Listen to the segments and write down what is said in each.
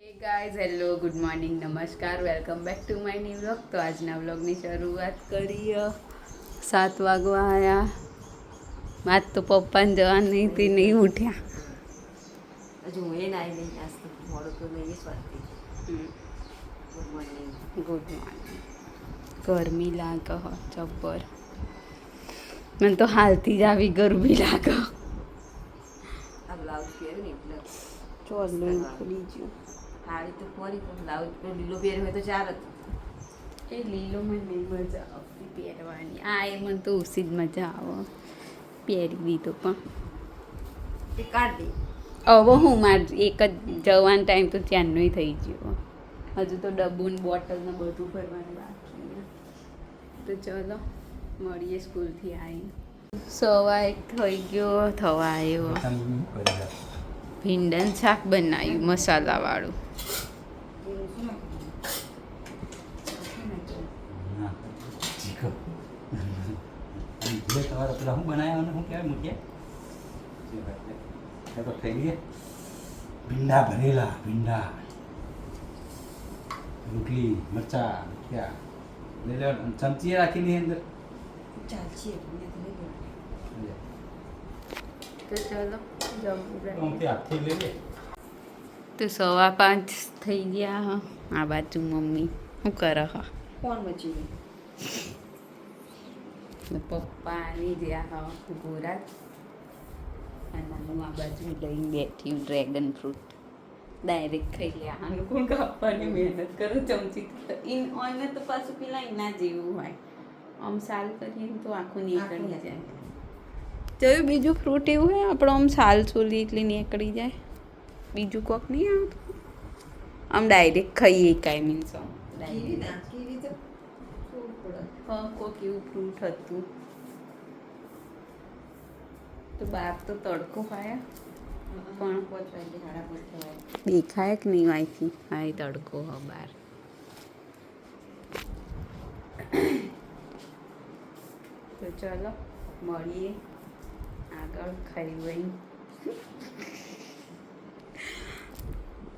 હે guys hello good morning નમસ્કાર welcome back to my new vlog. તો આજના વ્લોગની શરૂઆત કરીએ. 7 વાગવા આવ્યા. આજ તો પપ્પાને જવાનું નહીં તે નહીં ઉઠ્યા. હજુ હું એ નાઈ નહીં આજ તો મોડું તો નહીં Swati. Good morning. Good morning. ગરમી લાગે હો જબ્બર. મને તો હાલથી જ આવી ગરમી લાગે. આ બ્લાઉઝ પહેર્યું ને એટલે ચોલું ખુલી ગયું. સાડી તો ફરી પણ બ્લાઉઝ પર લીલો પહેર્યો હોય તો ચાલ જ. એ લીલો મને નહીં મજા આવતી પહેરવાની. આ એ મને તો ઓછી જ મજા આવે પહેરી દીધો પણ એ કાઢ દે. હવે હું માર એક જ જવાનો ટાઈમ તો ત્યાંનો થઈ ગયો. હજુ તો ડબ્બુ ને બોટલ ને બધું ભરવાનું બાકી. તો ચલો મળીએ સ્કૂલથી આવીને. 1:15 થઈ ગયો થવા આવ્યો. ભીંડાનું શાક બનાવ્યું મસાલાવાળું. તમારે પેલા શું બનાવ્યા શું કહેવાય મૂક્યા તો થઈ ગયા ભીંડા ભરેલા ભીંડા રોટલી મરચા ક્યાં લઈ લેવાનું ચમચી રાખીની અંદર ચાલશે તો ચલો જમવું. હાથથી લઈ લે તો 5:15 થઈ ગયા. હા આ બાજુ મમ્મી શું કરે હા કોણ મચી પપ્પા આવી ગયા હા ગોરા. અને હું આ બાજુ લઈને બેઠી ડ્રેગન ફ્રૂટ. ડાયરેક્ટ ખાઈ લે. આનું કોણ કાપવાની મહેનત કરો ચમચી. ઓને તો પાછું પેલા એના જેવું હોય. આમ સાલ કરીએ ને તો આખું નીકળી જાય. જોયું બીજું ફ્રૂટ એવું હોય આપણે આમ સાલ છોલી એટલી નીકળી જાય. બીજું કોક નહીં આવતું. આમ ડાયરેક્ટ ખાઈએ કાંઈ મીન્સ આમ કોક એવું ફ્રૂટ હતું. તો બહાર તો તડકો ખાયા પણ દેખાય કે નહીં અહીંથી. હા એ તડકો હા બહાર. તો ચલો મળીએ આગળ ખાઈ વઈ.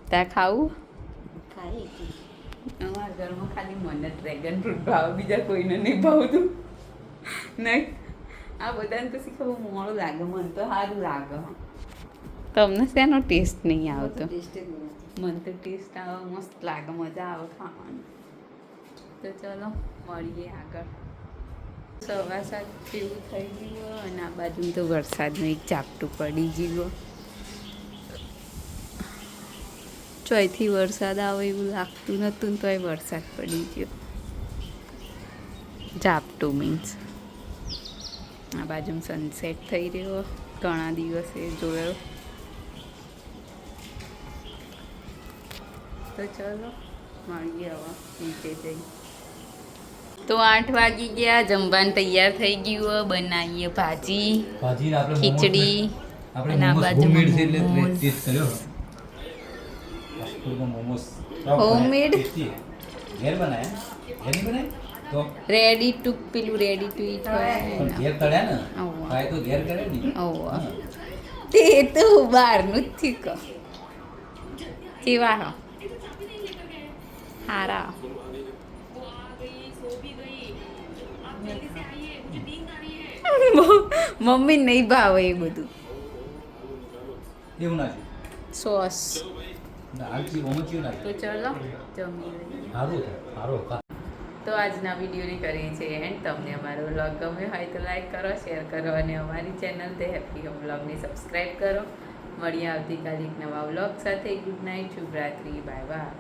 ત્યાં ખાવું ખાઈ અમારા ઘરમાં ખાલી મને ડ્રેગન ફ્રૂટ ભાવે બીજા કોઈને નહીં ભાવતું નહીં. આ બધાને પછી ખબર મોડું લાગે. મને તો સારું લાગે. તમને શેનો ટેસ્ટ નહીં આવતો? ટેસ્ટ જ નહીં. મને તો ટેસ્ટ આવે મસ્ત લાગે મજા આવે ખાવાનું. તો ચલો મળીએ આગળ. 7:15 જેવું થઈ ગયું અને આ બાજુ તો વરસાદનું એક ઝાપટું પડી ગયું. ચોથી વરસાદ આવે એવું લાગતું નહોતું ને તોય વરસાદ પડી ગયો. ઝાપટું મીન્સ આ બાજુ સનસેટ થઈ રહ્યો. ઘણા દિવસે જોયો. તો ચલો મળીએ હવે નીચે જઈ. તો 8 વાગી ગયા. જમવાનું તૈયાર થઈ ગયું. બનાવીએ ભાજી ખીચડી અને આ બાજુ હોમમેડ ઘેર બનાયા તો રેડી ટુ પેલું રેડી ટુ ઈટ હોય ઘેર તળ્યા ને ખાય તો ઘેર કરે ને તે તો બહારનું જ થીક. કેવા હો હારા. મમ્મી નહીં ભાવે એ બધું. એવું ના છે સોસ. હાલથી ઓમચ્યું ના તો ચલો જમી લઈએ. સારું સારું તો આજના વિડીયોને કરીએ છીએ એન્ડ. તમને અમારો વ્લોગ ગમ્યો હોય તો લાઈક કરો, શેર કરો અને અમારી ચેનલ તે હેપી હોમ વ્લોગને સબસ્ક્રાઈબ કરો. મળીએ આવતીકાલે એક નવા વ્લોગ સાથે. ગુડ નાઇટ, શુભરાત્રી, બાય બાય.